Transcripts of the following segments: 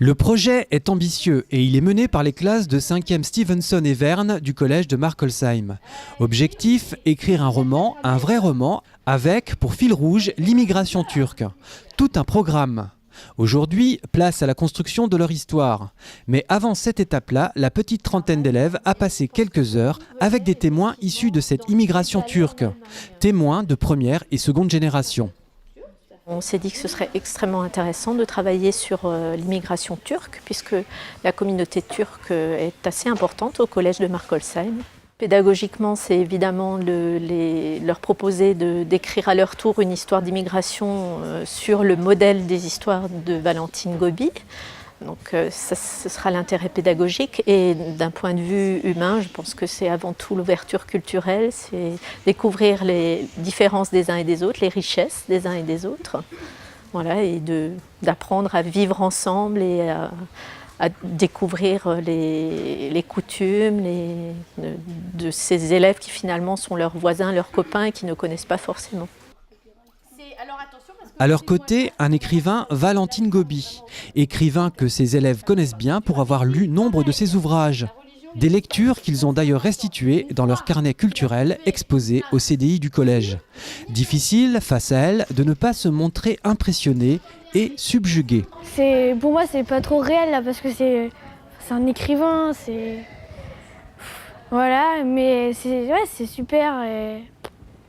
Le projet est ambitieux et il est mené par les classes de 5e Stevenson et Verne du collège de Markolsheim. Objectif, écrire un vrai roman, avec, pour fil rouge, l'immigration turque. Tout un programme. Aujourd'hui, place à la construction de leur histoire. Mais avant cette étape-là, la petite trentaine d'élèves a passé quelques heures avec des témoins issus de cette immigration turque. Témoins de première et seconde génération. On s'est dit que ce serait extrêmement intéressant de travailler sur l'immigration turque, puisque la communauté turque est assez importante au collège de Markolsheim. Pédagogiquement, c'est évidemment leur proposer d'écrire à leur tour une histoire d'immigration sur le modèle des histoires de Valentine Gobi. Donc ce sera l'intérêt pédagogique, et d'un point de vue humain, je pense que c'est avant tout l'ouverture culturelle, c'est découvrir les différences des uns et des autres, les richesses des uns et des autres, voilà, et d'apprendre à vivre ensemble et à découvrir les coutumes de ces élèves qui finalement sont leurs voisins, leurs copains et qui ne connaissent pas forcément. À leur côté, un écrivain, Valentine Gobi, écrivain que ses élèves connaissent bien pour avoir lu nombre de ses ouvrages. Des lectures qu'ils ont d'ailleurs restituées dans leur carnet culturel exposé au CDI du collège. Difficile, face à elle, de ne pas se montrer impressionnée et subjuguée. Pour moi, c'est pas trop réel là, parce que c'est un écrivain, voilà, mais c'est super. Et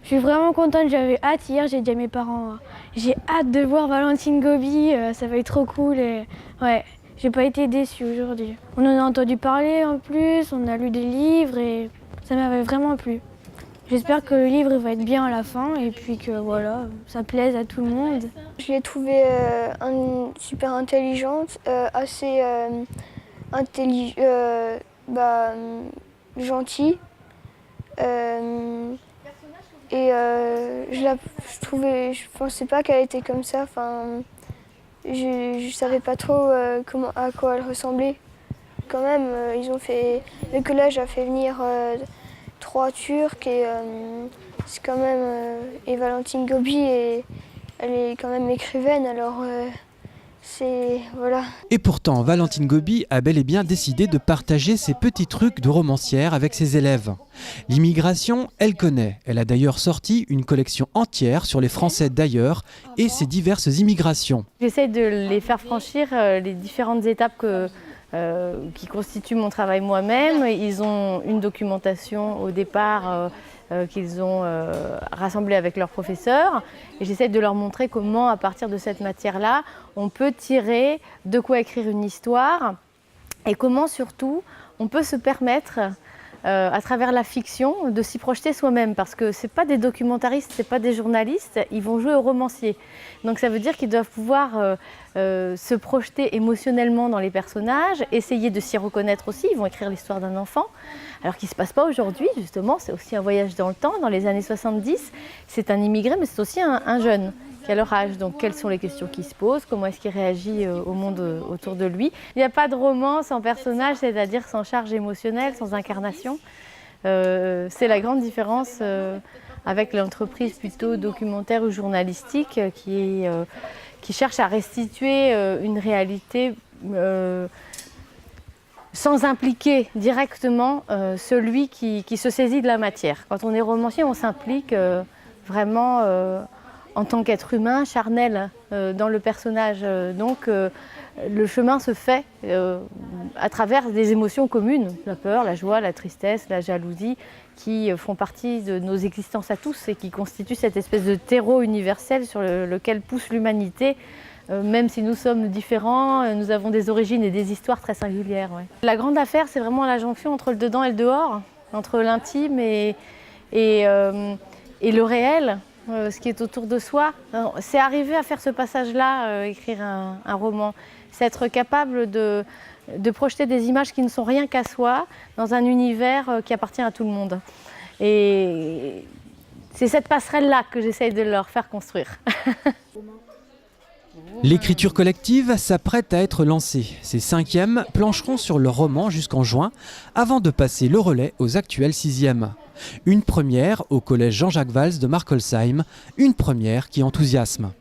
je suis vraiment contente, j'avais hâte. Hier, j'ai dit à mes parents, j'ai hâte de voir Valentine Gobi, ça va être trop cool. Et ouais, j'ai pas été déçue aujourd'hui. On en a entendu parler en plus, on a lu des livres et ça m'avait vraiment plu. J'espère que le livre va être bien à la fin et puis que voilà, ça plaise à tout le monde. Je l'ai trouvée super intelligente, assez gentille. Je pensais pas qu'elle était comme ça. Enfin, je savais pas trop à quoi elle ressemblait. Quand même, le collège a fait venir 3 Turcs et c'est quand même et Valentine Gobi, et elle est quand même écrivaine, alors voilà. Et pourtant, Valentine Gobi a bel et bien décidé de partager ses petits trucs de romancière avec ses élèves. L'immigration, elle connaît. Elle a d'ailleurs sorti une collection entière sur les Français d'ailleurs et ses diverses immigrations. J'essaie de les faire franchir les différentes étapes qui constituent mon travail moi-même. Ils ont une documentation au départ qu'ils ont rassemblée avec leurs professeurs. Et j'essaie de leur montrer comment, à partir de cette matière-là, on peut tirer de quoi écrire une histoire et comment surtout on peut se permettre à travers la fiction, de s'y projeter soi-même, parce que ce n'est pas des documentaristes, ce n'est pas des journalistes, ils vont jouer au romancier. Donc ça veut dire qu'ils doivent pouvoir se projeter émotionnellement dans les personnages, essayer de s'y reconnaître aussi, ils vont écrire l'histoire d'un enfant, alors qu'il ne se passe pas aujourd'hui, justement, c'est aussi un voyage dans le temps, dans les années 70, c'est un immigré, mais c'est aussi un jeune. À leur âge, donc quelles sont les questions qui se posent, comment est-ce qu'il réagit au monde autour de lui. Il n'y a pas de roman sans personnage, c'est-à-dire sans charge émotionnelle, sans incarnation. C'est la grande différence avec l'entreprise plutôt documentaire ou journalistique qui cherche à restituer une réalité sans impliquer directement celui qui se saisit de la matière. Quand on est romancier, on s'implique vraiment en tant qu'être humain, charnel dans le personnage. Donc le chemin se fait à travers des émotions communes, la peur, la joie, la tristesse, la jalousie, qui font partie de nos existences à tous et qui constituent cette espèce de terreau universel sur lequel pousse l'humanité. Même si nous sommes différents, nous avons des origines et des histoires très singulières. Ouais. La grande affaire, c'est vraiment la jonction entre le dedans et le dehors, entre l'intime et le réel. Ce qui est autour de soi. C'est arriver à faire ce passage-là, écrire un roman. C'est être capable de projeter des images qui ne sont rien qu'à soi dans un univers qui appartient à tout le monde. Et c'est cette passerelle-là que j'essaye de leur faire construire. L'écriture collective s'apprête à être lancée. Ces 5e plancheront sur leur roman jusqu'en juin, avant de passer le relais aux actuels 6e. Une première au collège Jean-Jacques Valls de Markolsheim, une première qui enthousiasme.